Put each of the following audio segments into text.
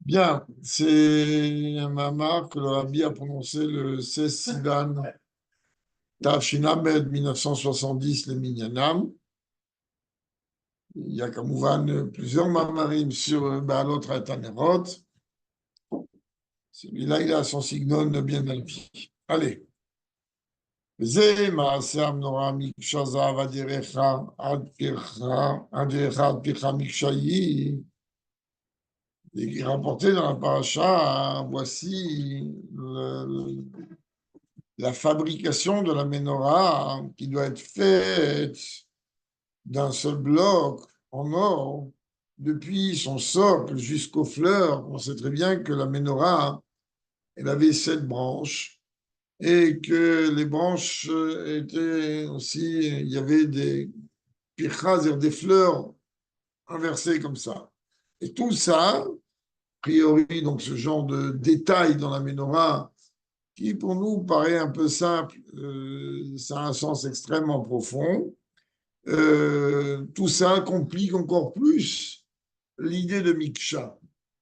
Bien, c'est un mamar que le rabbi a prononcé le 16 Sivan Tafshin Ahmed 1970, le Minyanam. Il y a Kamouvan plusieurs mamarim sur Baalot Ratanerot. Celui-là, il a son signal bien élevé. Allez. זה מעשה המנורה מקשה זהב עד ירך עד פיך מקשי. Il est rapporté dans la paracha, voici la fabrication de la menorah qui doit être faite d'un seul bloc en or, depuis son socle jusqu'aux fleurs. On sait très bien que la menorah, elle avait 7 branches et que les branches étaient aussi, il y avait des pirchas, c'est-à-dire des fleurs inversées comme ça. Et tout ça, a priori, donc ce genre de détail dans la menorah, qui pour nous paraît un peu simple, ça a un sens extrêmement profond. Tout ça complique encore plus l'idée de Miksha.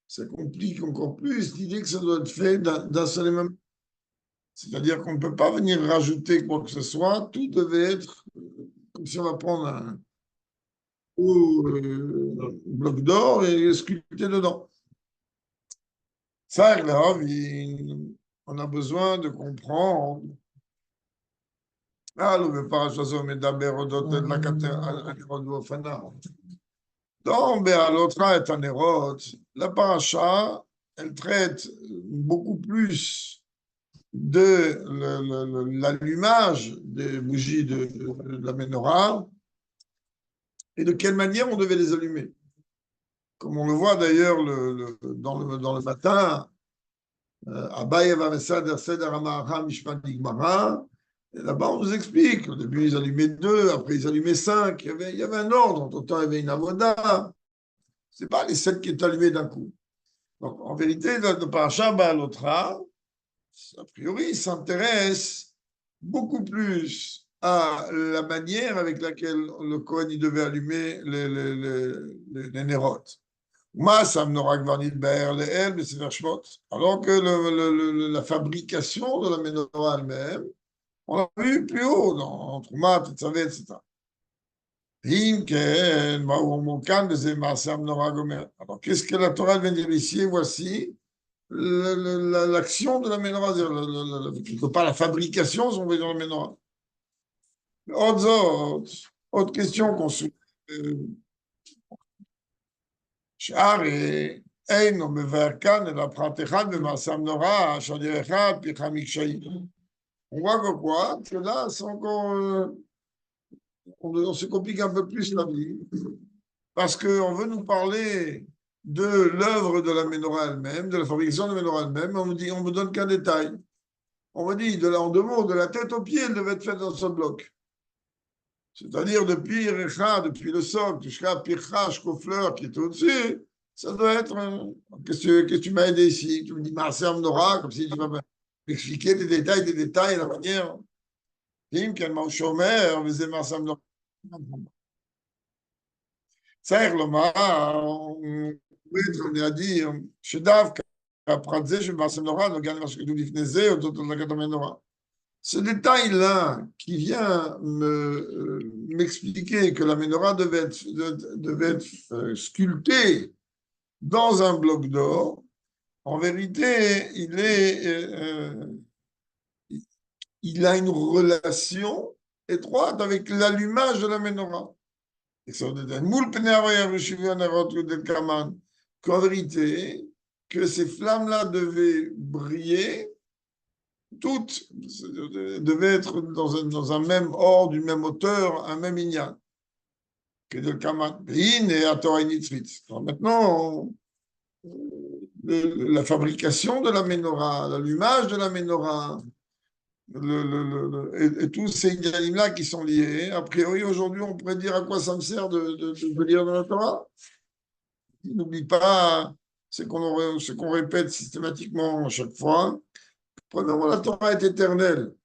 Ça complique encore plus l'idée que ça doit être fait d'un seul et même. C'est-à-dire qu'on ne peut pas venir rajouter quoi que ce soit. Tout devait être comme si on va prendre un bloc d'or et sculpter dedans. Ça, là, on a besoin de comprendre. Ah, le parashazo medaber odot la katerot vofana. Dans Be'alotra et Tanerot, la paracha, elle traite beaucoup plus de l'allumage des bougies de la menorah et de quelle manière on devait les allumer. Comme on le voit d'ailleurs dans le matin, Abaye va Mesader Seder Amaham Mishpat Digmara. Là-bas, on nous explique. Au début, ils allumaient 2, après, ils allumaient 5. Il y avait un ordre. En temps, il y avait une avoda. Ce n'est pas les 7 qui est allumés d'un coup. Donc, en vérité, le Parashat Ba'alotra, a priori, s'intéresse beaucoup plus à la manière avec laquelle le Kohen il devait allumer les nérotes. Alors que la fabrication de la menorah elle-même, on l'a vu plus haut, dans Troumat, etc. Alors, qu'est-ce que la Torah vient dire ici? Voici l'action de la menorah, quelque part la fabrication, si on veut, de la menorah. Autre question qu'on soulève. אינו מבאר כאן אלא פרט אחד במעשה המנורה, אשר דרך אחד פיך מקשיים. On voit que quoi? Que là, c'est encore, on se complique un peu plus la vie, parce qu'on veut nous parler de l'œuvre de la menorah elle-même, de la fabrication de la menorah elle-même, on me donne qu'un détail. On me dit, en 2 mots, de la tête aux pieds, elle devait être faite dans ce bloc. C'est-à-dire depuis Recha, depuis le socle, jusqu'à Pircha, jusqu'aux fleurs qui étaient au-dessus, ça doit être. Qu'est-ce que tu m'as aidé ici? Tu me dis Marseille Amnora, comme si tu vas m'expliquer des détails, la manière. Kim, quel Shomer, on faisait Marseille Amnora. צריך לומר, on a dit, שדווקא הפרט זה שבמעשה מנורה נוגע למה שכתוב לפני זה, אודות הדלקת המנורה. Ce détail-là qui vient m'expliquer que la menorah devait être sculptée dans un bloc d'or, en vérité, il a une relation étroite avec l'allumage de la menorah. Qu'en vérité, que ces flammes-là devaient briller toutes devaient être dans un même ordre, d'une même hauteur, un même inyan. Que de Kaman. Et à Torah Nitzrit. Maintenant, la fabrication de la menorah, l'allumage de la menorah, et tous ces inyanim-là qui sont liés, a priori, aujourd'hui, on pourrait dire à quoi ça me sert de lire dans la Torah. N'oublie pas ce qu'on répète systématiquement à chaque fois. Premièrement, la Torah est éternelle.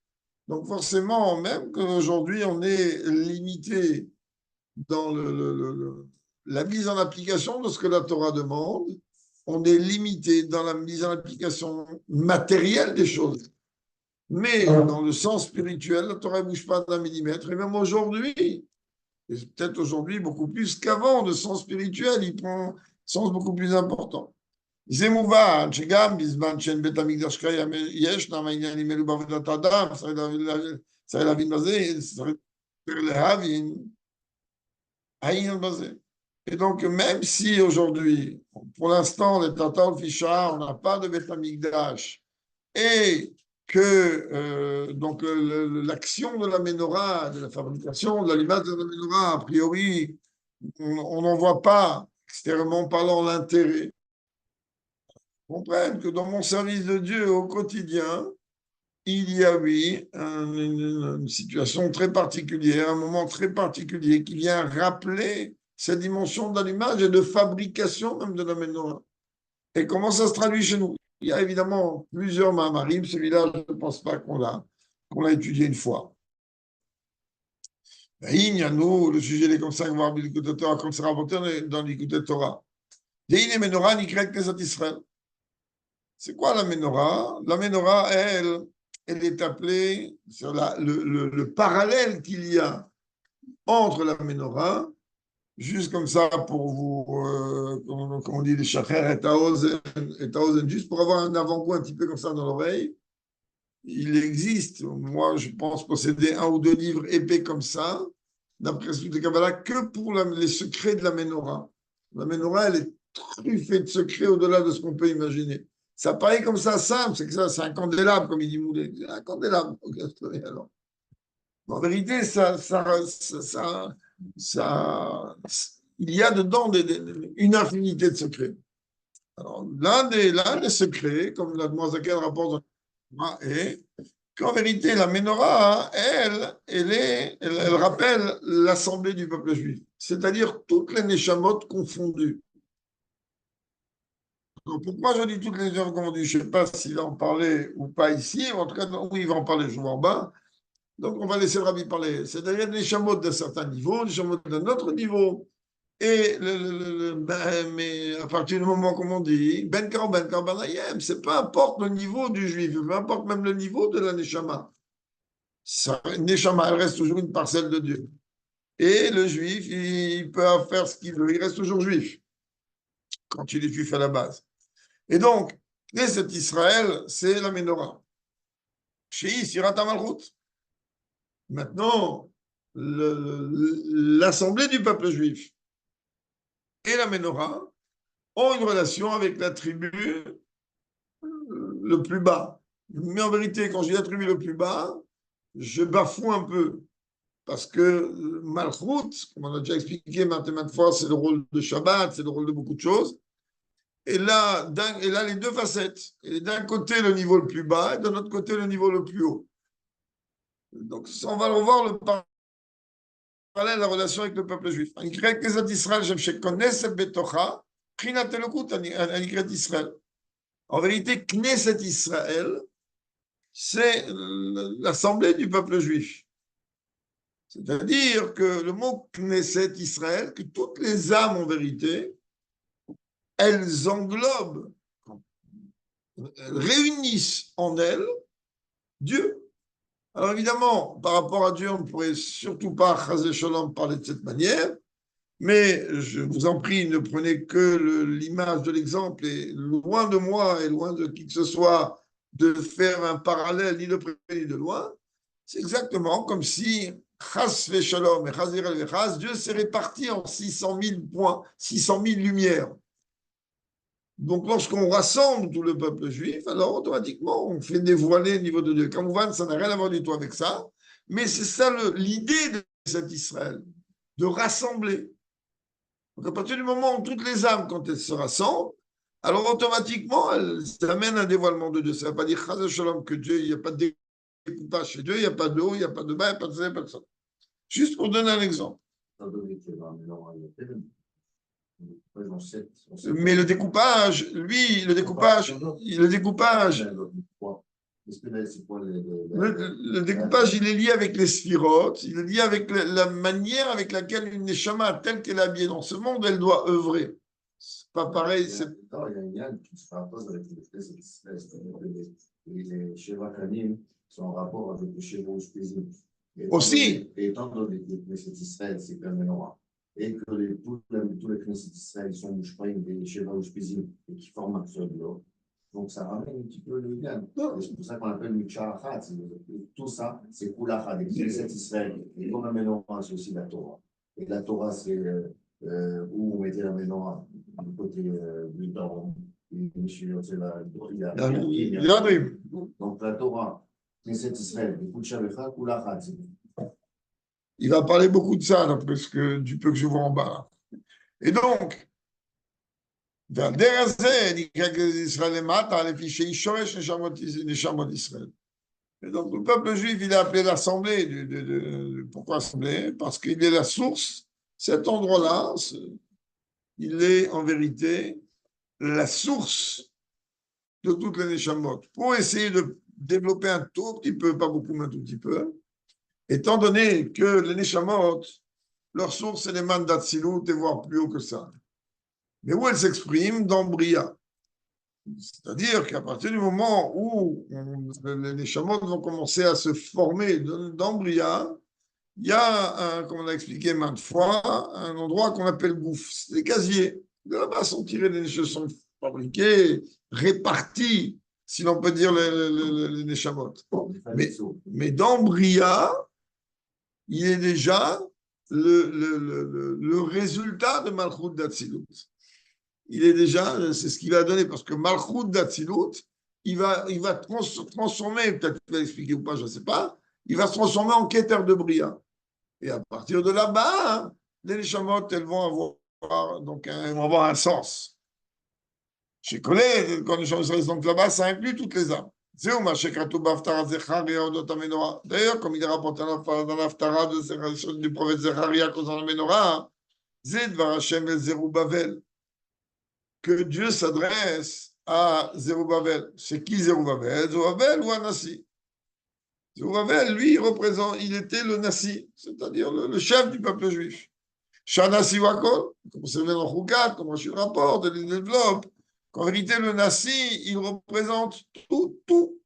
Donc forcément, même qu'aujourd'hui on est limité dans la mise en application de ce que la Torah demande, on est limité dans la mise en application matérielle des choses. Mais dans le sens spirituel, la Torah ne bouge pas d'un millimètre. Et même aujourd'hui, et peut-être aujourd'hui beaucoup plus qu'avant, le sens spirituel, il prend un sens beaucoup plus important. זה מובן שגם בזמן שאין בית המקדש קיים, ישנם העניינים האלו בעבודת האדם, צריך להבין בזה, צריך להבין העניין בזה. Et donc, même si aujourd'hui, pour l'instant, les Tata Ficha, on n'a pas de Beth Amikdash, et que donc l'action de la menorah, de la fabrication, de l'allumage de la menorah, a priori, on n'en voit pas, extérieurement parlant, l'intérêt. Comprennent que dans mon service de Dieu au quotidien, il y a, oui, une situation très particulière, un moment très particulier qui vient rappeler cette dimension d'allumage et de fabrication même de la menorah. Et comment ça se traduit chez nous? Il y a évidemment plusieurs mamarim. Celui-là, je ne pense pas qu'on l'a étudié une fois. Il y a nous, le sujet est comme ça, comme c'est rapporté dans l'Écoute Torah. Deine menorah nikret Knesset Israël. C'est quoi la menorah? La menorah, elle est appelée sur le parallèle qu'il y a entre la menorah, juste comme ça pour vous, comme on dit, les shacher et taozen, juste pour avoir un avant-goût un petit peu comme ça dans l'oreille. Il existe, moi je pense posséder un ou deux livres épais comme ça, d'après ce de Kabbalah, que pour les secrets de la menorah. La menorah, elle est truffée de secrets au-delà de ce qu'on peut imaginer. Ça paraît comme ça simple, c'est que ça, c'est un candélabre, comme il dit Moulet. Un candélabre. Alors, en vérité, il y a dedans une infinité de secrets. Alors, l'un des secrets, comme la Zaken rapporte est qu'en vérité, la menorah, elle rappelle l'assemblée du peuple juif, c'est-à-dire toutes les neshamot confondues. Donc, pourquoi je dis toutes les neshamot confondues? Je ne sais pas s'il va en parler ou pas ici, en tout cas, oui, il va en parler, je vois en bas. Donc, on va laisser le rabbi parler. C'est-à-dire les neshamot d'un certain niveau, les neshamot d'un autre niveau. Et mais à partir du moment, comme on dit, ben kar banayem, c'est peu importe le niveau du juif, peu importe même le niveau de la neshama. Neshama, elle reste toujours une parcelle de Dieu. Et le juif, il peut faire ce qu'il veut, il reste toujours juif, quand il est juif à la base. Et donc, cet Israël, c'est la menorah. Chez Sirat Malchut. Maintenant, l'assemblée du peuple juif et la menorah ont une relation avec la tribu le plus bas. Mais en vérité, quand je dis la tribu le plus bas, je bafoue un peu. Parce que Malchut, comme on a déjà expliqué maintes et maintes fois, c'est le rôle de Shabbat, c'est le rôle de beaucoup de choses. Et là, les deux facettes. Et d'un côté, le niveau le plus bas, et de l'autre côté, le niveau le plus haut. Donc, on va revoir le parallèle, la relation avec le peuple juif. En vérité, Knesset Israël, c'est l'assemblée du peuple juif. C'est-à-dire que le mot Knesset Israël, que toutes les âmes en vérité, elles englobent, elles réunissent en elles Dieu. Alors évidemment, par rapport à Dieu, on ne pourrait surtout pas, Chazé Shalom, parler de cette manière, mais je vous en prie, ne prenez que l'image de l'exemple, et loin de moi et loin de qui que ce soit de faire un parallèle ni de près ni de loin. C'est exactement comme si Chas Shalom et Chas Dieu s'est réparti en 600 000 points, 600 000 lumières. Donc, lorsqu'on rassemble tout le peuple juif, alors automatiquement, on fait dévoiler le niveau de Dieu. Kamouvan, ça n'a rien à voir du tout avec ça, mais c'est ça l'idée de cet Israël, de rassembler. Donc, à partir du moment où toutes les âmes, quand elles se rassemblent, alors automatiquement, elles amènent un dévoilement de Dieu. Ça ne veut pas dire Chas Shalom que Dieu, il n'y a pas de découpage chez Dieu, il n'y a pas de haut, il n'y a pas de bas, il n'y a pas de ça, il n'y a pas de ça. Juste pour donner un exemple. Mais le découpage, lui, le découpage, Est-ce que là, c'est quoi le découpage, il est lié avec les sphirotes, il est lié avec la manière avec laquelle une neshama, telle qu'elle est habillée dans ce monde, elle doit œuvrer. C'est pas pareil. Non, il y a une yann qui se rapproche avec cette espèce. Les Sheva Kanim sont en rapport avec les Sheva Ushpizim. Aussi. Et étant donné que les Knesset Israël, c'est comme Menorah, et que tous les Knesset Israël sont Mushpaim et les Sheva Ushpizim, et qui forment un seul bloc, donc ça ramène un petit peu le lien. C'est pour ça qu'on appelle Mikshar Achat. Tout ça, c'est Kulachat. Les Knesset Israël, et comme la Menorah, c'est aussi la Torah. Et la Torah, c'est où on mettait la Menorah, du côté du Daron. Donc la Torah, Knesset Israël, il va parler beaucoup de ça, d'après ce que, du peu que je vois en bas. Et donc, vers Derazé, Israël mata, les fichiers, Ishoresh, Neshamot Israël. Et donc, le peuple juif, il a appelé l'assemblée. Pourquoi assemblée? Parce qu'il est la source. Cet endroit-là, il est en vérité la source de toutes les Neshamot. Pour essayer de développer un tout petit peu, pas beaucoup, mais un tout petit peu, étant donné que les Neshamot, leur source, c'est les mandats Silut, et voire plus haut que ça. Mais où elles s'expriment? Dans Bria. C'est-à-dire qu'à partir du moment où les Neshamot vont commencer à se former dans Bria, il y a, comme on a expliqué maintes fois, un endroit qu'on appelle Gouf. C'est des casiers. De là-bas sont tirés les Neshamot, sont fabriqués, répartis, si l'on peut dire, les Neshamot. Mais dans Bria, il est déjà le résultat de Malchut d'Atsilut. Il est déjà, c'est ce qu'il va donner, parce que Malchut d'Atsilut, il va transformer, peut-être que tu vas l'expliquer ou pas, je ne sais pas, il va se transformer en Keter de Bria. Et à partir de là-bas, les Neshamot, elles vont avoir un sens. Chez Collet, quand les Neshamot sont là-bas, ça inclut toutes les âmes. D'ailleurs, comme il est rapporté dans l'Aftara du prophète Zecharia causant la Ménorah, Zed Varachem el Zerubbabel, que Dieu s'adresse à Zerubbabel. C'est qui Zerubbabel? Zerubbabel ou Anassi? Zerubbabel, lui, il était le Nassi, c'est-à-dire le chef du peuple juif. Shanassi Wakol, comme c'est dans Choukat, comme je le rapporte, il développe, qu'en vérité, le Nassi, il représente tout.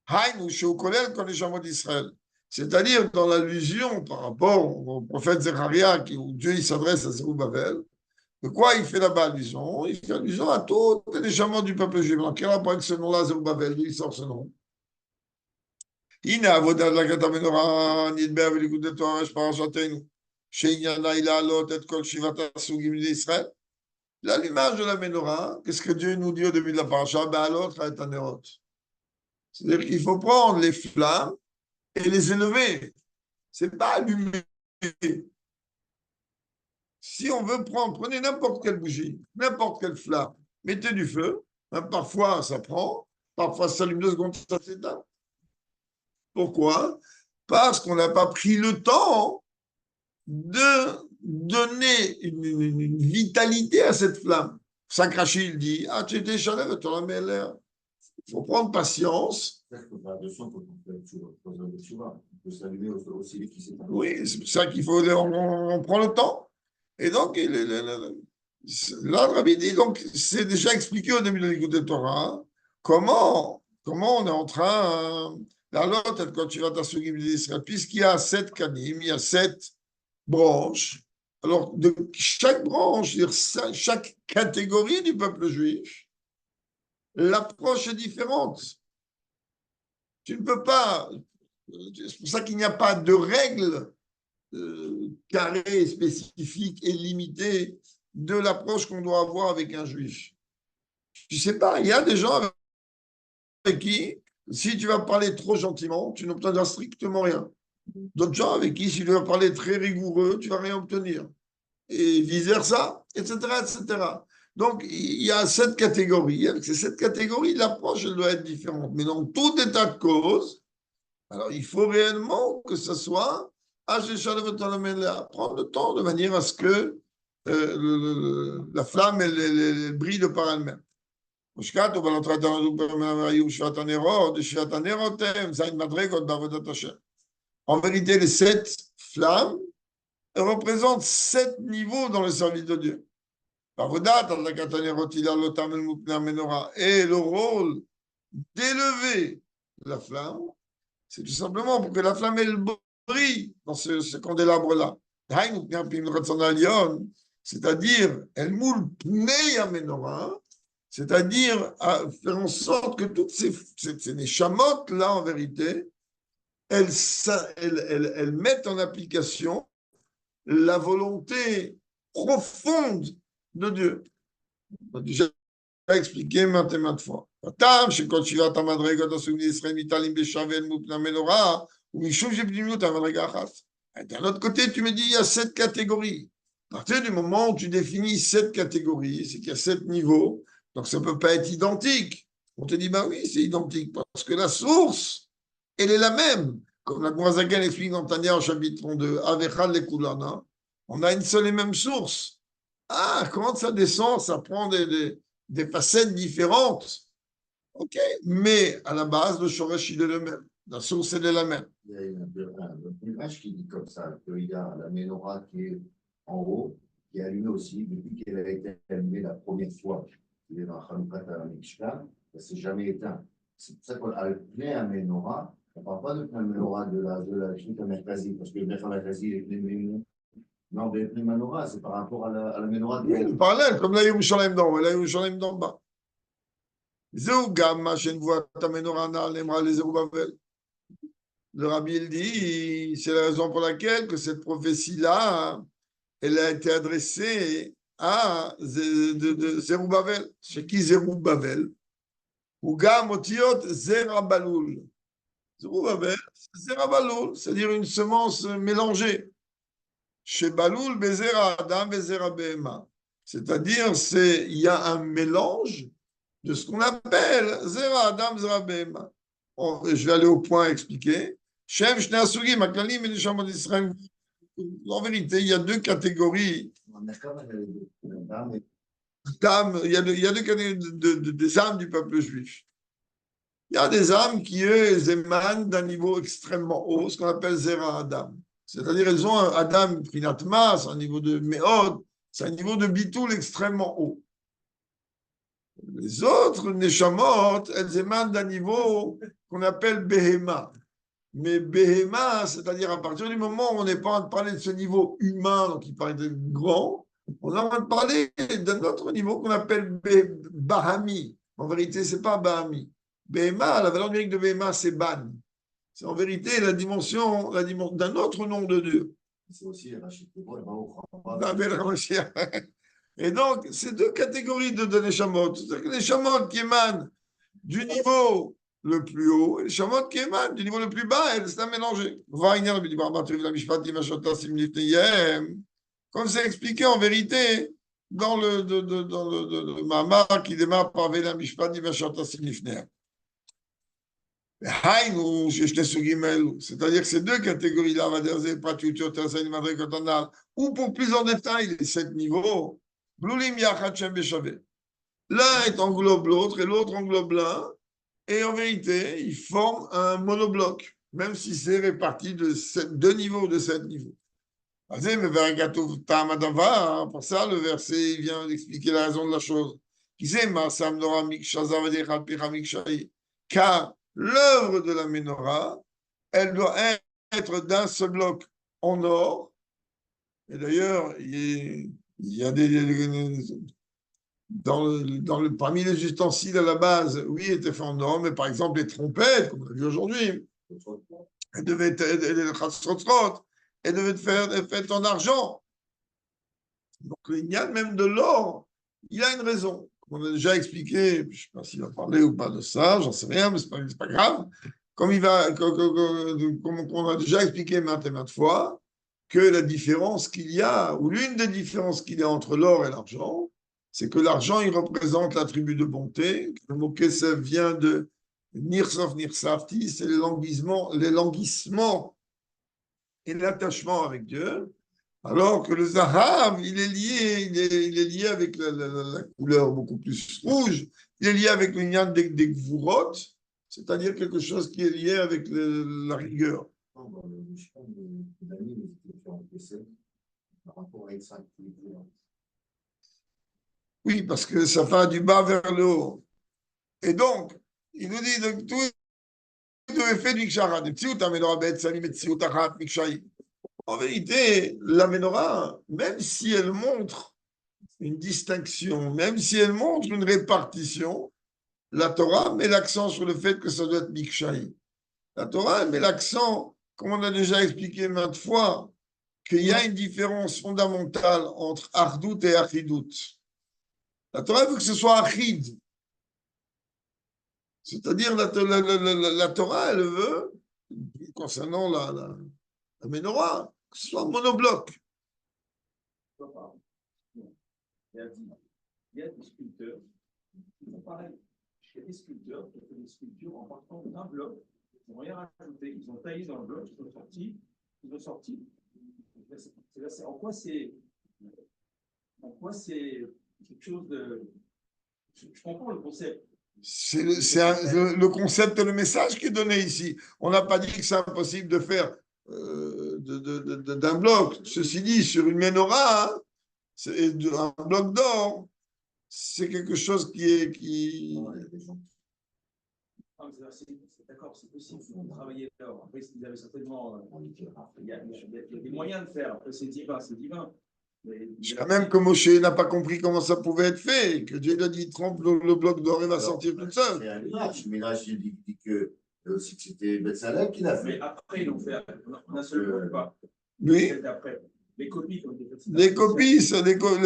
Haïm, Sheukolel, quand les gens d'Israël. C'est-à-dire dans l'allusion par rapport au prophète Zecharia, où Dieu il s'adresse à Zerubbabel, de quoi il fait là-bas allusion? Il fait allusion à tous les chamans du peuple juif. Donc, quel rapport avec ce nom-là, Zerubbabel? D'où il sort ce nom? Il n'a avodat la katamenora, ni de ber avec l'écoute de toi, je parle chanter. Chez Inyana, il a allot et kol shivata sougim d'Israël. L'allumage de la menorah, qu'est-ce que Dieu nous dit au début de la paracha? Ben, allot, et anerot. C'est-à-dire qu'il faut prendre les flammes et les élever. C'est pas allumer. Si on veut prendre, prenez n'importe quelle bougie, n'importe quelle flamme, mettez du feu. Hein, parfois, ça prend. Parfois, ça s'allume 2 secondes, ça s'éteint. Pourquoi? Parce qu'on n'a pas pris le temps de donner une vitalité à cette flamme. Sakrachi, il dit, ah, tu étais chaleur, tu la mets l'air. Il faut prendre patience. Oui, c'est pour ça qu'il faut, on prend le temps. Et donc, là, le Rabbi dit, donc, c'est déjà expliqué au début de l'écoute de Torah, comment on est en train, la lotte, quand tu vas t'assurer d'Israël, puisqu'il y a 7 canim, il y a 7 branches. Alors, de chaque branche, chaque catégorie du peuple juif, l'approche est différente. Tu ne peux pas, c'est pour ça qu'il n'y a pas de règle carrée, spécifique et limitée de l'approche qu'on doit avoir avec un juif. Tu sais pas, il y a des gens avec qui, si tu vas parler trop gentiment, tu n'obtiendras strictement rien. D'autres gens avec qui, si tu vas parler très rigoureux, tu ne vas rien obtenir. Et vice-versa, etc., etc. Donc, il y a 7 catégories. Avec ces 7 catégories, l'approche, elle doit être différente. Mais dans tout état de cause, alors il faut réellement que ce soit prendre le temps de manière à ce que la flamme elle brille de par elle-même. En vérité, les 7 flammes représentent 7 niveaux dans le service de Dieu. Et le rôle d'élever la flamme, c'est tout simplement pour que la flamme elle brille dans ce candélabre-là. C'est-à-dire, elle moule pnei menorah, c'est-à-dire à faire en sorte que toutes ces neshamot-là, en vérité, elles mettent en application la volonté profonde de Dieu. On a déjà expliqué maintes et maintes fois. D'un autre côté, tu me dis, il y a 7 catégories. À partir du moment où tu définis 7 catégories, c'est qu'il y a 7 niveaux, donc ça ne peut pas être identique. On te dit, bah oui, c'est identique, parce que la source, elle est la même. Comme la Gmoazaken explique dans Tania au chapitre 32, Avechal le Kulana, on a une seule et même source. Ah, comment ça descend, ça prend des facettes différentes. Ok, mais à la base, le shoresh, il est le même. La source, elle est la même. Il y a une image qui dit comme ça, qu'il y a la menorah qui est en haut, qui est allumée aussi, depuis qu'elle a été allumée la première fois, qui est dans Hanoukat à la Mishkan, elle ne s'est jamais éteinte. C'est pour ça qu'on a appelé un menorah. On ne parle pas de plein menorah de la Shrita Merkazi, parce que le Bechal Merkazi est plein. Non, mais le menorah, c'est par rapport à la menorah. Oui, le parallèle, comme la Yerushalayim d'en haut et la Yerushalayim d'en bas. Zéou gamma, shenvoa ta menorah na lemra les Zerubbabel. Le rabbi, il dit, c'est la raison pour laquelle que cette prophétie-là, elle a été adressée à de Zerubbabel. Chez qui Zerubbabel? Ou gam otiot zerabaloul. Zerubbabel, c'est zerabaloul, c'est-à-dire une semence mélangée. Chez Baloul, Bezera Adam, Bezera Behema. C'est-à-dire, il y a un mélange de ce qu'on appelle Zera Adam, Zera Behema. Je vais aller au point expliquer. Shem Shnei Asugim, Aklalim et Neshamot d'Israël. En vérité, il y a 2 catégories. Il y a 2 catégories des âmes du peuple juif. Il y a des âmes qui, eux, émanent d'un niveau extrêmement haut, ce qu'on appelle Zera Adam. C'est-à-dire, elles ont un Adam Prinatma, c'est un niveau de Meod, c'est un niveau de Bitoul extrêmement haut. Les autres Neshamot, elles émanent d'un niveau qu'on appelle Behema. Mais Behema, c'est-à-dire à partir du moment où on n'est pas en train de parler de ce niveau humain, donc il paraît de grand, on est en train de parler d'un autre niveau qu'on appelle Bahami. En vérité, ce n'est pas Bahami. Behema, la valeur numérique de Behema, c'est Ban. C'est en vérité la dimension d'un autre nom de Dieu. C'est aussi et donc, c'est 2 catégories de Neshamot. C'est-à-dire que les Neshamot qui émanent du niveau le plus haut et les Neshamot qui émanent du niveau le plus bas, elles sont mélangées. Comme c'est expliqué en vérité dans le Mama qui démarre par Vela Mishpat Dimashata Simnifner. C'est-à-dire que ces 2 catégories-là, ou pour plus en détail, les 7 niveaux, l'un est englobe l'autre et l'autre englobe l'un, et en vérité, ils forment un monobloc, même si c'est réparti de 2 niveaux, de 7 niveaux. Pour ça, le verset il vient d'expliquer la raison de la chose. Car l'œuvre de la menorah, elle doit être d'un seul bloc en or. Et d'ailleurs, il y a parmi les ustensiles à la base, oui, étaient faits en or, mais par exemple les trompettes, comme on a vu aujourd'hui, elles devaient être faites en argent. Donc il y a même de l'or, il y a une raison. On a déjà expliqué, je ne sais pas s'il va parler ou pas de ça, j'en sais rien, mais ce n'est pas grave. Comme on a déjà expliqué maintes et maintes fois, que la différence qu'il y a, ou l'une des différences qu'il y a entre l'or et l'argent, c'est que l'argent, il représente l'attribut de bonté. Le mot kesef vient de nirsof nirsafti, c'est les languissements et l'attachement avec Dieu. Alors que le Zahav, il est lié avec la couleur beaucoup plus rouge, Il est lié avec l'union des gvurot, c'est-à-dire quelque chose qui est lié avec la rigueur. Dans le Mishkan de Dani, les Écritures en PC, par rapport à Isaac, Oui, parce que ça va du bas vers le haut. Et donc, il nous dit donc, tout est fait de Mikshara. En vérité, la menorah, même si elle montre une distinction, même si elle montre une répartition, la Torah met l'accent sur le fait que ça doit être Mikshai. La Torah met l'accent, comme on a déjà expliqué maintes fois, qu'il y a une différence fondamentale entre Ardout et Achidout. La Torah veut que ce soit Achid. C'est-à-dire, la Torah, elle veut, concernant la menorah, que ce soit un monobloc. Il y a des sculpteurs qui font pareil. Il y a des sculpteurs qui ont fait des sculptures en partant d'un bloc, ils n'ont rien rajouté, ils ont taillé dans le bloc, ils ont sorti. En quoi c'est quelque chose de. Je comprends le concept. C'est le concept et le message qui est donné ici. On n'a pas dit que c'est impossible de faire d'un bloc. Ceci dit, sur une menorah, un bloc d'or, c'est quelque chose qui est. D'accord, c'est possible de travailler l'or. Après, ils avaient certainement. Il y a des moyens de faire. Après, c'est divin, c'est divin. Quand même que Moshe n'a pas compris comment ça pouvait être fait, que Dieu lui a dit trempe le bloc d'or et va sortir tout seul. C'est un mirage. Il dit que c'était Betzalel qui l'a fait. Mais après, ils l'ont fait d'un seul coup ou pas? Oui. Après. Les copies, les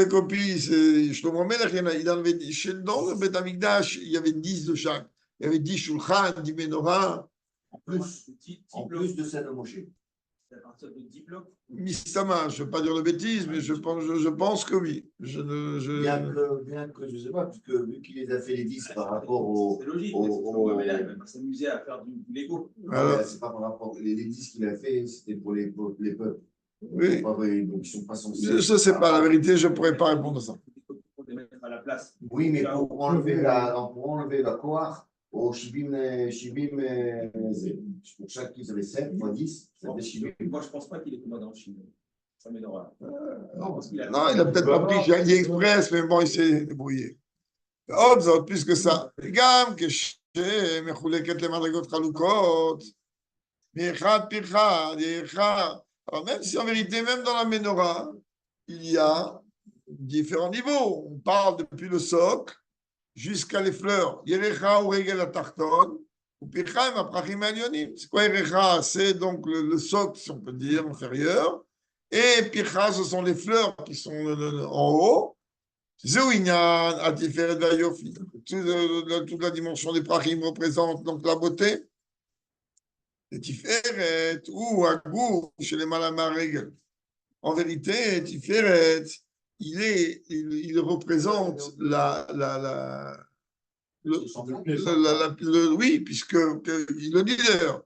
copies, Shlomo Amelech, il avait dans le Beth Amikdash, il y avait 10 de chaque. Il y avait 10 shulchan, 10 menorah. En plus de celle de Moshe. C'est à partir de 10 blocs. Mistama, je ne veux pas dire de bêtises, mais je pense que oui. Bien que je ne sais pas, puisque vu qu'il les a fait les 10 par rapport au. C'est logique, mais là, il va s'amuser à faire du Lego. C'est pas par rapport. Les 10 qu'il a fait, c'était pour les peuples. Oui. Donc, ils sont pas censés. Je ne sais pas, la vérité, je ne pourrais pas répondre à ça. Pour les mettre à la place. Oui, mais pour enlever la Kohar au Shibim, pour chaque qui avait 7 fois 10, ça fait Shibim. Moi, je ne pense pas qu'il est comme dans le Chine. Ça m'énerve. Non, il a peut-être pas pris chez AliExpress, mais bon, il s'est débrouillé. Autre, plus que ça. גם כשמחולקת למדרגות חלוקות, מאחד פרחה, דאחד. Alors, même si en vérité, même dans la menorah, il y a différents niveaux. On parle depuis le socle jusqu'à les fleurs. Yerecha ou regel atarton, ou pircha et maprachim alionim. C'est quoi Yerecha? C'est donc le socle, si on peut dire, inférieur. Et pircha, ce sont les fleurs qui sont en haut. Zéouinyan, atiferet vayofi. Toute la dimension des prachim représente donc la beauté. Et Tiferet ou Agou chez les Malamareg. En vérité, Tiferet, il représente oui, puisque il le dit d'ailleurs.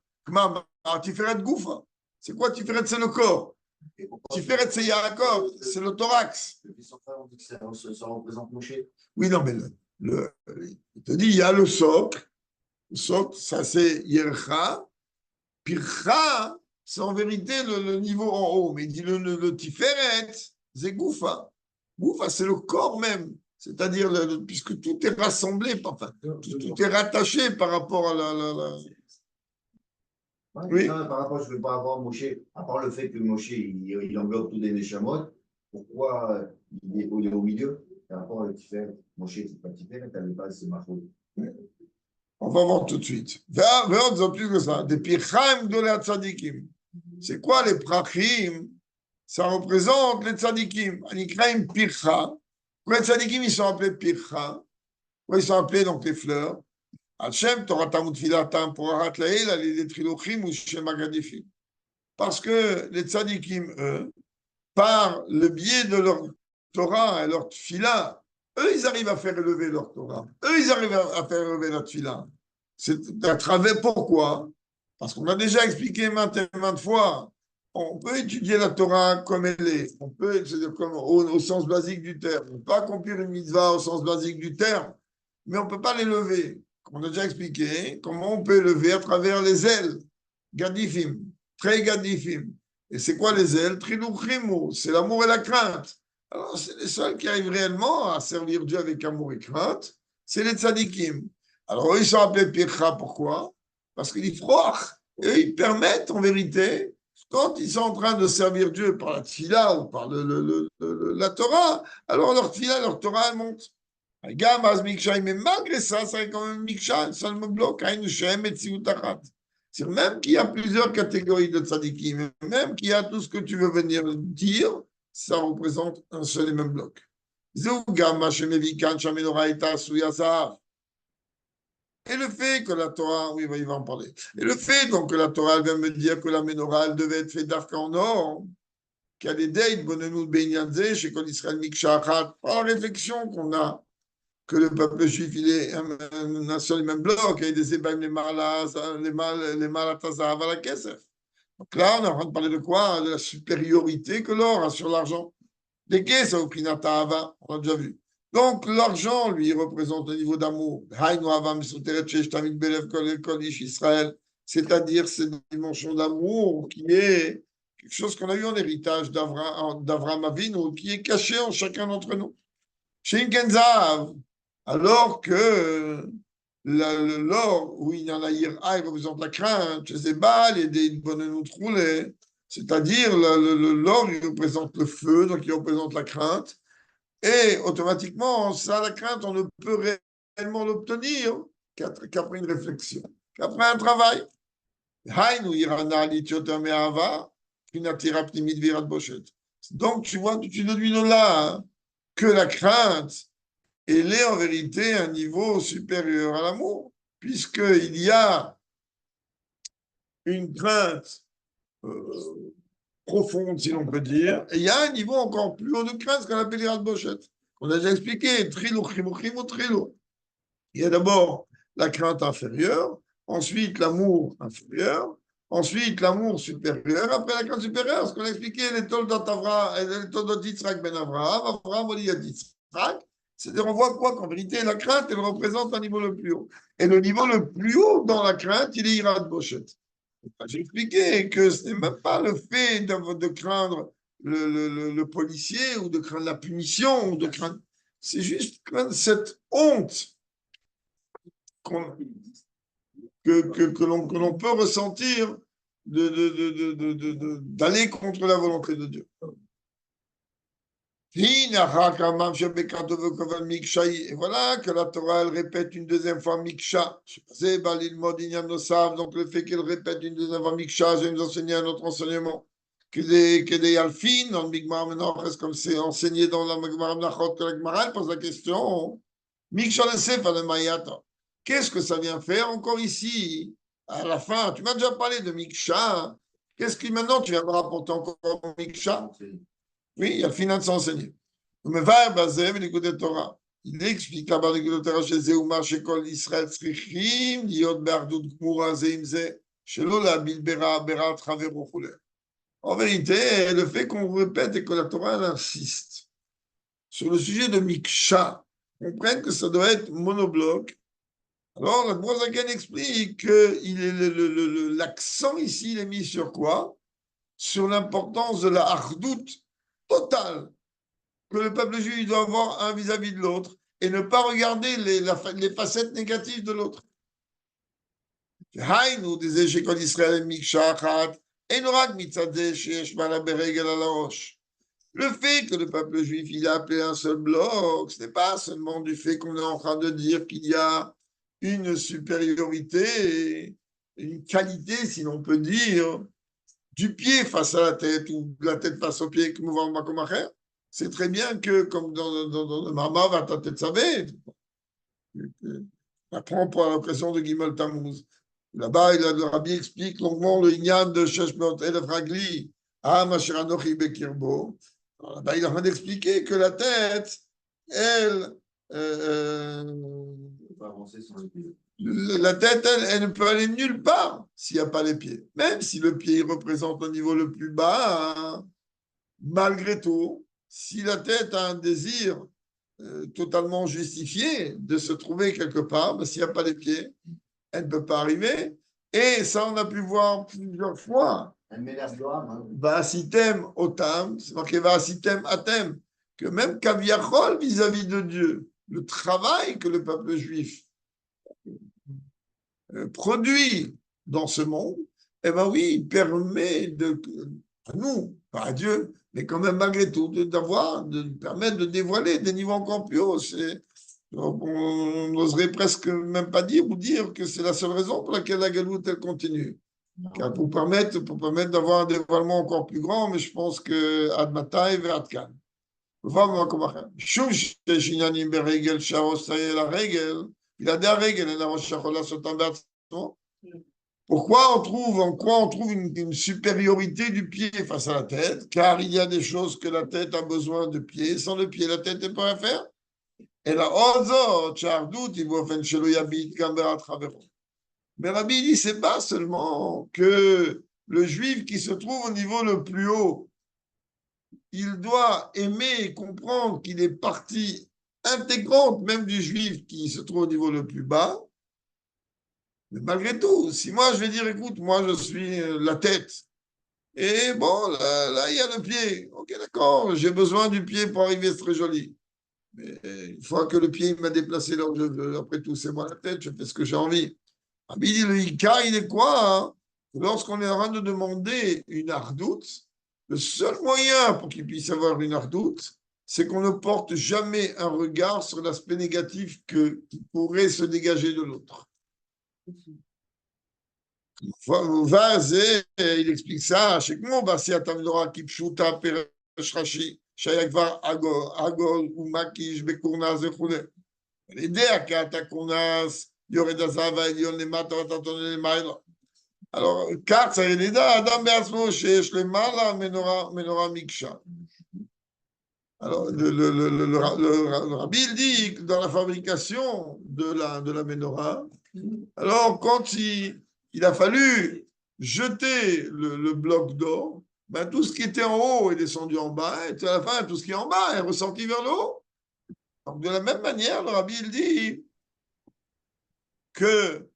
Tiferet Goufa. C'est quoi Tiferet? C'est le corps. Tiferet, c'est Yaakov, c'est le thorax. Ça représente Moshe. Oui, non, mais il te dit, il y a le socle. Le socle, ça c'est Yercha. Pircha, c'est en vérité le niveau en haut, mais il dit le Tiferet, c'est Goufa. Goufa, c'est le corps même, c'est-à-dire puisque tout est rassemblé, enfin, tout est rattaché par rapport à la... Oui. Non, par rapport, je ne veux pas avoir Moshe, à part le fait que Moshe, il englobe tous les Neshamot, pourquoi il est au milieu? Par rapport à Tiferet, Moshe, c'est pas Tiferet, à la base, c'est Mahmoud. On va voir tout de suite. Vers plus que ça. Des pirchaim de la tzadikim. C'est quoi les prachim? Ça représente les tzadikim. Anikraim pircha. Pourquoi les tzadikim, ils sont appelés pircha? Pourquoi ils sont appelés donc les fleurs? Hachem, Torah Tamut Filatam, pour Arat Lael, les trilochim ou Shem Agadifim. Parce que les tzadikim, eux, par le biais de leur Torah et leur tfila, eux, ils arrivent à faire élever leur Torah. Eux, ils arrivent à faire élever leur tfila. C'est à travers pourquoi? Parce qu'on a déjà expliqué maintes et maintes fois. On peut étudier la Torah comme elle est. On peut, c'est-à-dire comme au sens basique du terme. On ne peut pas accomplir une mitzvah au sens basique du terme. mais on ne peut pas les lever. On a déjà expliqué comment on peut lever à travers les ailes. Gadifim, très gadifim. Et c'est quoi les ailes? Trilouchimo, c'est l'amour et la crainte. Alors, c'est les seuls qui arrivent réellement à servir Dieu avec amour et crainte, c'est les tzadikim. Alors, eux, ils sont appelés pircha, pourquoi? Parce qu'ils froissent, et ils permettent, en vérité, quand ils sont en train de servir Dieu par la tfila ou par la Torah, alors leur tfila, leur Torah, elle monte. Mais malgré ça, c'est quand même Miksha, un seul bloc, c'est même qu'il y a plusieurs catégories de tzadikim, même qu'il y a tout ce que tu veux venir dire, ça représente un seul et même bloc. Et le fait que la Torah, oui, il va en parler. Et le fait donc que la Torah elle vient me dire que la menorah elle devait être faite d'arc en or, qu'il y a des dates, bonnenou Benyanze, chez Kol Israël Mikshachat, par la réflexion qu'on a, que le peuple juif, il est un seul et même bloc, et des ébaim, les malatazav à la kesef. Donc là, on est en train de parler de quoi? De la supériorité que l'or a sur l'argent. Les caisses au Prinatava, on a déjà vu. Donc, l'argent, lui, représente le niveau d'amour. C'est-à-dire cette dimension d'amour qui est quelque chose qu'on a eu en héritage d'Avraham Avinu, qui est caché en chacun d'entre nous. Chez Kenzav, alors que l'or, où il y en a il représente la crainte, chez Zébal, et des bonnes roulés. C'est-à-dire, l'or, il représente le feu, donc il représente la crainte. Et automatiquement, ça, la crainte, on ne peut réellement l'obtenir qu'après une réflexion, qu'après un travail. Donc, tu vois, tu devines là hein, que la crainte, elle est en vérité un niveau supérieur à l'amour, puisqu'il y a une crainte profonde, si l'on peut dire, et il y a un niveau encore plus haut de crainte, ce qu'on appelle l'Irat Boshet. On a déjà expliqué, trilou, chimou, trilou. Il y a d'abord la crainte inférieure, ensuite l'amour inférieur, ensuite l'amour supérieur, après la crainte supérieure, ce qu'on a expliqué, les Toldot Yitzhak ben Avraham, Avraham Oli Yitzhak, c'est-à-dire on voit quoi qu'en vérité, la crainte, elle représente un niveau le plus haut. Et le niveau le plus haut dans la crainte, il est Irat Boshet. J'ai expliqué que ce n'est même pas le fait de craindre le policier ou de craindre la punition, ou de craindre. C'est juste craindre cette honte que l'on peut ressentir d'aller contre la volonté de Dieu. Et voilà que la Torah elle répète une deuxième fois Miksha. Donc le fait qu'elle répète une deuxième fois Miksha, je vais nous enseigner un autre enseignement. Que des Alfin, dans le Migmar Menachot, comme c'est enseigné dans la Migmar Menachot, que la Gemara pose la question Miksha le Sefa le Mayata. Qu'est-ce que ça vient faire encore ici, à la fin? Tu m'as déjà parlé de Miksha. Qu'est-ce que maintenant tu viens me rapporter encore Miksha? Oui, il y a le final de s'enseigner. Il explique là-bas le Torah chez Zéouma, chez Kol Israël, Srichim, Liot Berdut Gmura Zeimze, chez Lola Bilbera, Bera, Traver, En vérité, le fait qu'on répète et que la Torah elle insiste sur le sujet de Miksha, on comprend que ça doit être monobloc. Alors, la Brozaken explique que l'accent ici, il est mis sur quoi? Sur l'importance de la hardout totale que le peuple juif doit avoir un vis-à-vis de l'autre et ne pas regarder les facettes négatives de l'autre. Haïnou disait chez Kol Israël Mikshachat, Enorak Mitzadeh Sheyesh Mala Beregel ala Rosh. Le fait que le peuple juif il a appelé un seul bloc, ce n'est pas seulement du fait qu'on est en train de dire qu'il y a une supériorité, une qualité, si l'on peut dire, du pied face à la tête ou de la tête face au pied, comme on va comme c'est très bien que, comme dans le Mama, va ta tête savait, on apprend pour l'occasion de Gimel Tammuz. Là-bas, le Rabbi explique longuement le Inyan de Sheshmot Elef Ragli, à Mashiranochi Bekirbo. Là-bas, il est en train d'expliquer que la tête, elle, la tête, elle ne peut aller nulle part s'il n'y a pas les pieds. Même si le pied représente le niveau le plus bas, hein, malgré tout, si la tête a un désir totalement justifiée de se trouver quelque part, mais s'il n'y a pas les pieds, elle ne peut pas arriver. Et ça, on a pu voir plusieurs fois. Elle m'énerve de rame, hein. Va'asitem otam, c'est marqué Va'asitem atem, que même Kaviachol vis-à-vis de Dieu, le travail que le peuple juif produit dans ce monde, eh bien oui, il permet à nous, pas à Dieu, mais quand même malgré tout, de permettre de dévoiler des niveaux encore plus hauts. On n'oserait presque même pas dire ou dire que c'est la seule raison pour laquelle la galoute elle continue. Car pour permettre d'avoir un dévoilement encore plus grand, mais je pense que Ad Matai ve Ad Kan. שוב שיש עניינים ברגל שהעושה אל הרגל, בלעדי הרגל אין הראש שיכול לעשותם בעצמו. En quoi on trouve une supériorité du pied face à la tête? Car il y a des choses que la tête a besoin de pied. Sans le pied, la tête ne peut rien faire. Et la ozo, tchardut, il voit fin chelou yabit gamberat chavero. Mais Rabbi dit, c'est pas seulement que le juif qui se trouve au niveau le plus haut, il doit aimer et comprendre qu'il est partie intégrante même du juif qui se trouve au niveau le plus bas. Mais malgré tout, si moi je vais dire, écoute, moi je suis la tête, et bon, là il y a le pied. Ok, d'accord, j'ai besoin du pied pour arriver, c'est très joli. Mais une fois que le pied m'a déplacé là où je veux, après tout, c'est moi la tête, je fais ce que j'ai envie. Rabbi dit, le Ika, il est quoi, hein? Lorsqu'on est en train de demander une ardoute, le seul moyen pour qu'il puisse avoir une ardoute, c'est qu'on ne porte jamais un regard sur l'aspect négatif qui pourrait se dégager de l'autre. Il explique ça, chez moi, si Atamidora Kipshuta Peresh Rashi, Shayakvar Agol ou Makish Bekournas et Khoule. L'idée à Katakournas, Yoredazava, Elion Lemata, Taton Lemaila. Alors, car ça est l'idée, Adam Beasmo, Shesh Lemala, Menora Miksha. Alors, le Rabbi il dit que dans la fabrication de la menorah, alors quand il a fallu jeter le bloc d'or, ben, tout ce qui était en haut est descendu en bas, et à la fin, tout ce qui est en bas est ressorti vers le haut. Donc, de la même manière, le Rabbi il dit que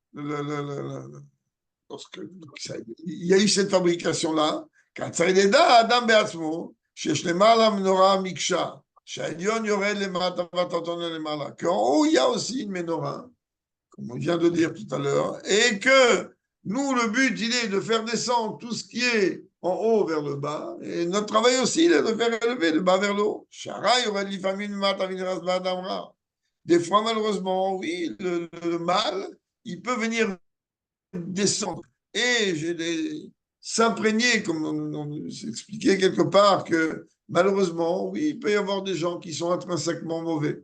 il y a eu cette fabrication-là, quand ça est là, Adam Beasmo, שיש למעלה מנורה מקשה, שהעליון יורד למטה והתחתון למעלה. qu'en haut, il y a aussi une menorah, comme on vient de dire tout à l'heure, et que nous, le but, il est de faire descendre tout ce qui est en haut vers le bas, et notre travail aussi, il est de faire élever le bas vers le haut. Des fois, malheureusement, oui, le mal, il peut venir descendre. Et s'imprégner, comme on s'expliquait quelque part, que malheureusement, oui, il peut y avoir des gens qui sont intrinsèquement mauvais.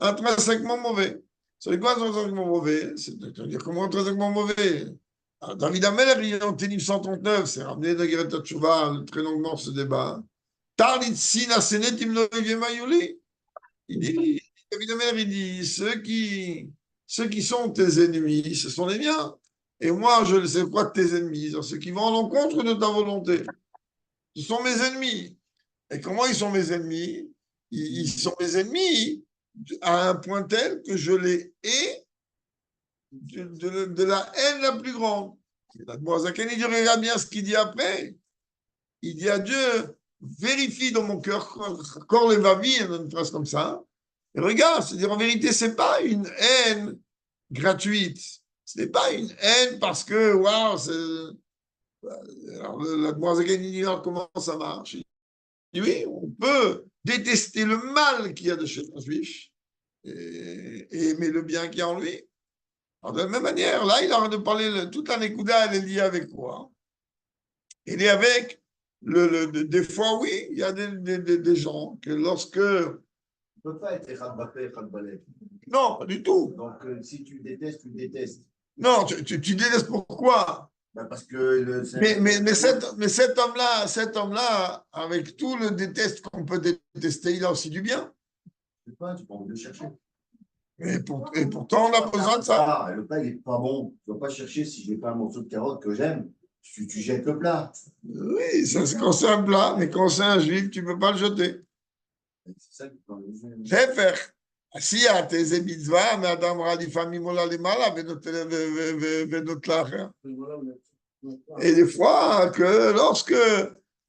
Intrinsèquement mauvais. C'est quoi intrinsèquement mauvais? C'est-à-dire comment intrinsèquement mauvais? Alors, David Ameller, en Télim 139, c'est ramené de Greta Tchouva, très longuement ce débat. Il dit, David Ameller, il dit, ceux qui sont tes ennemis, ce sont les miens. Et moi, je ne sais quoi de tes ennemis, ceux qui vont à l'encontre de ta volonté. Ce sont mes ennemis. Et comment ils sont mes ennemis? Ils sont mes ennemis à un point tel que je les hais de la haine la plus grande. L'Admorazaken, il regarde bien ce qu'il dit après. Il dit à Dieu, vérifie dans mon cœur, corps les va-vie, une phrase comme ça. Et regarde, c'est-à-dire en vérité, ce n'est pas une haine gratuite. Ce n'est pas une haine parce que, waouh, alors la Demoiselle dit comment ça marche. Il dit oui, on peut détester le mal qu'il y a de chez un juif et aimer le bien qu'il y a en lui. Alors, de la même manière, là, il a de parler, toute la Nekuda, elle est liée avec quoi? Elle est avec, des fois, oui, il y a des gens que lorsque. Tu ne peux pas être Echad Bapé, Echad Balek. Non, pas du tout. Donc, si tu détestes, tu détestes. Non, tu détestes pourquoi? Ben parce que mais cet homme-là, avec tout le déteste qu'on peut détester, il a aussi du bien. Je sais pas, tu peux envie de le chercher. Et pourtant, on a besoin de ça. Ah, le plat, il n'est pas bon. Tu ne vas pas chercher si je n'ai pas un morceau de carotte que j'aime. Tu jettes le plat. Oui, ça c'est quand c'est un plat, mais quand c'est un juif, tu ne peux pas le jeter. C'est ça qui prend les yeux. להפך, עשיית איזה מצווה, מאדם רע לפעמים עולה למעלה ונוטלה אחר. Et des fois, que lorsque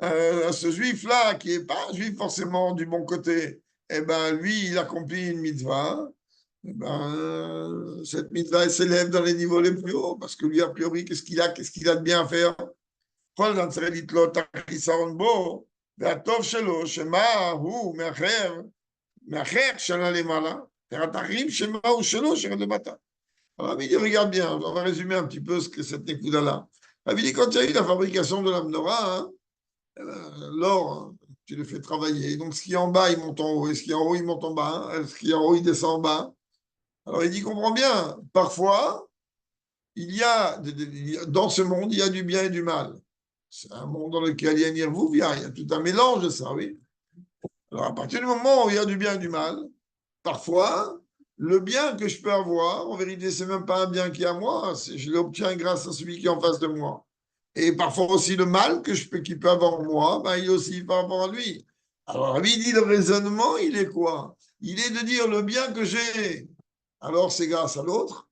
ce juif-là, qui n'est pas un juif forcément du bon côté, eh ben, lui, il accomplit une mitzvah, eh ben, cette mitzvah elle s'élève dans les niveaux les plus hauts, parce que lui, a priori, qu'est-ce qu'il a de bien à faire? כל זה צריך לתלות החיסרון בו, והטוב שלו, שמה הוא מאחר שנה למעלה, והתחרים שמה הוא שלו שנה למטה. Alors, il dit, regarde bien, on va résumer un petit peu ce que cette Nekuda-là. Il dit, quand il y a eu la fabrication de la menorah, hein, l'or, hein, tu le fais travailler. Donc, ce qui est en bas, il monte en haut, et ce qui est en haut, il monte en bas. Hein, ce qui est en haut, il descend en bas. Alors, il dit, comprends bien, parfois, il y a, dans ce monde, il y a du bien et du mal. C'est un monde dans lequel il y a il y a tout un mélange de ça, oui. Alors, à partir du moment où il y a du bien et du mal, parfois, le bien que je peux avoir, en vérité, c'est même pas un bien qui est à moi, je l'obtiens grâce à celui qui est en face de moi. Et parfois aussi, le mal qu'il peut avoir en moi, ben, il est aussi par rapport à lui. Alors, lui, il dit, le raisonnement, il est quoi? Il est de dire le bien que j'ai, alors c'est grâce à l'autre.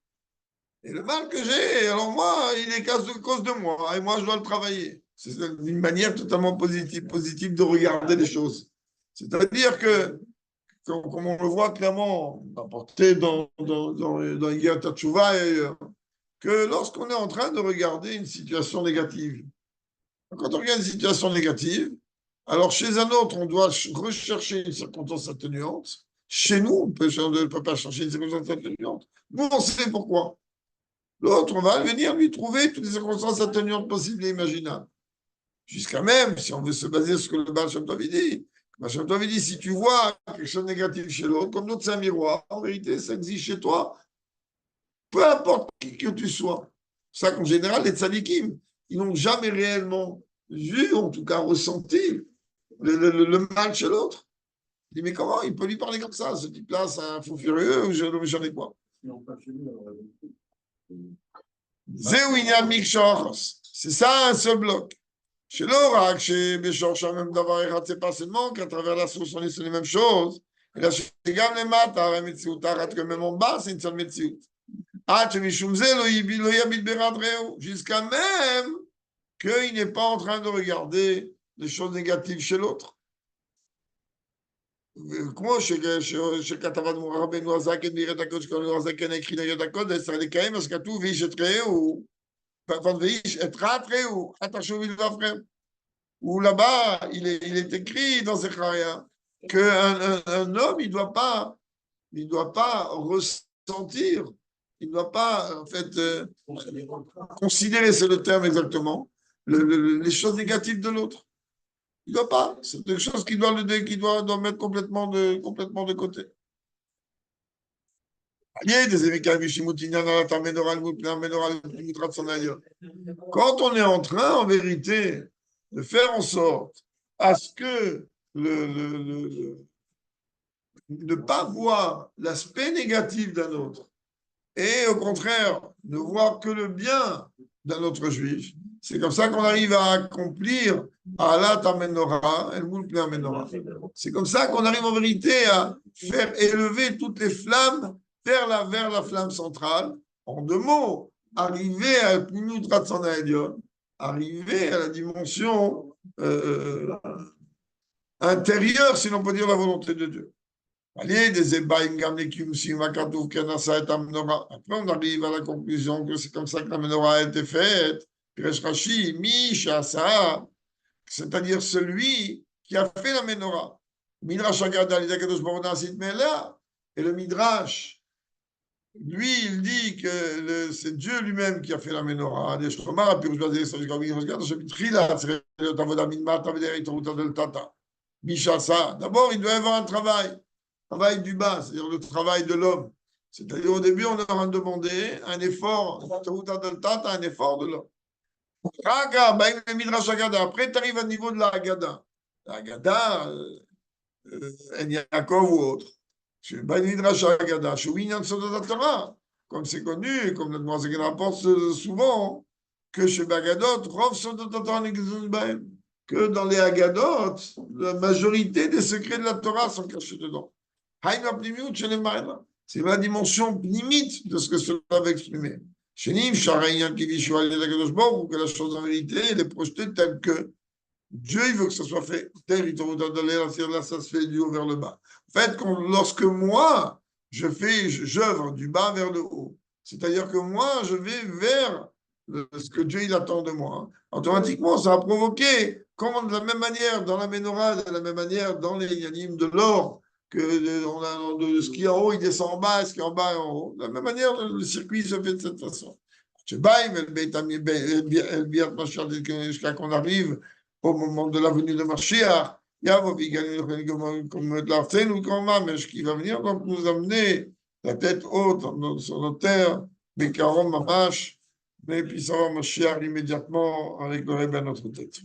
Et le mal que j'ai, alors moi, il est à cause de moi, et moi, je dois le travailler. C'est une manière totalement positive de regarder les choses. C'est-à-dire que, comme on le voit clairement apporté dans Yigat Teshuvah et ailleurs, que lorsqu'on est en train de regarder une situation négative, quand on regarde une situation négative, alors chez un autre, on doit rechercher une circonstance atténuante. Chez nous, on ne peut pas chercher une circonstance atténuante. Nous, on sait pourquoi. L'autre, on va venir lui trouver toutes les circonstances atténuantes possibles et imaginables. Jusqu'à même, si on veut se baser sur ce que le Baal Shem Tov dit, le Shem Tov dit, si tu vois quelque chose de négatif chez l'autre, comme l'autre c'est un miroir, en vérité, ça existe chez toi, peu importe qui que tu sois. C'est ça qu'en général, les tzadikim, ils n'ont jamais réellement vu, en tout cas ressenti, le mal chez l'autre. Il dit, mais comment il peut lui parler comme ça? Ce type-là, c'est un fou furieux ou j'en ai quoi? C'est ça un seul bloc. Chez l'oracle, chez Béchorcha, même d'avoir erraté, c'est pas seulement qu'à travers la source, on est sur les mêmes choses. Et là, chez Gam les matar, la Metsiout, que même en bas, c'est une seule Metsiout. Ah, tu jusqu'à même qu'il n'est pas en train de regarder les choses négatives chez l'autre. כמו שכתב אדמו"ר רבנו הזקן ביראת הקודש, כשכתוב הזקן הקריא נגד הקודש, צריך לקיים מה שכתוב, ואיש את רעהו, ואיש את רעת רעהו, אל תחשבו בלבבכם. Où là-bas, il est écrit dans Zecharia qu'un homme, il doit pas ressentir, il ne doit pas, en fait, considérer, c'est le terme exactement, les choses négatives de l'autre. Il ne doit pas. C'est quelque chose qu'il doit mettre complètement de côté. Quand on est en train, en vérité, de faire en sorte à ce que ne pas voir l'aspect négatif d'un autre et au contraire ne voir que le bien d'un autre juif, c'est comme ça qu'on arrive à accomplir Alat Amenora, El Moulpne Amenora. C'est comme ça qu'on arrive en vérité à faire élever toutes les flammes vers la flamme centrale. En deux mots, arriver à Pnimut Ratzon Elion, arriver à la dimension intérieure, si l'on peut dire la volonté de Dieu. Après, on arrive à la conclusion que c'est comme ça que la menorah a été faite. C'est-à-dire celui qui a fait la menorah. Et le Midrash, lui, il dit que c'est Dieu lui-même qui a fait la menorah. D'abord, il doit y avoir un travail du bas, c'est-à-dire le travail de l'homme. C'est-à-dire au début, on leur a demandé un effort, un effort de l'homme. Après, tu arrives au niveau de la Haggadah. La Haggadah, Yaakov ou autre. Comme c'est connu, comme le Moïse rapporte souvent, que chez Bagadot, Rov Sodotator n'existe pas. que dans les Haggadot, la majorité des secrets de la Torah sont cachés dedans. C'est la dimension limite de ce que cela va exprimer. Shenim, Sharayan, Kivishu, ou que la chose en vérité, elle est projetée telle que Dieu il veut que ça soit fait. Là, ça se fait du haut vers le bas. En fait, lorsque moi, j'œuvre du bas vers le haut, c'est-à-dire que moi, je vais vers ce que Dieu il attend de moi, automatiquement, ça a provoqué, comme de la même manière dans la menorah, de la même manière dans les yanim de l'or, que ce qui est en haut, il descend en bas, ce qui est en bas est en haut. De la même manière, le circuit se fait de cette façon. Jusqu'à qu'on arrive au moment de la venue de Mashiach, comme l'Arsen ou comme Mamesh, qui va venir donc nous amener la tête haute sur nos terres, Bekarom Mamash, mais puis ça va Mashiach immédiatement avec le Rebbe à notre tête.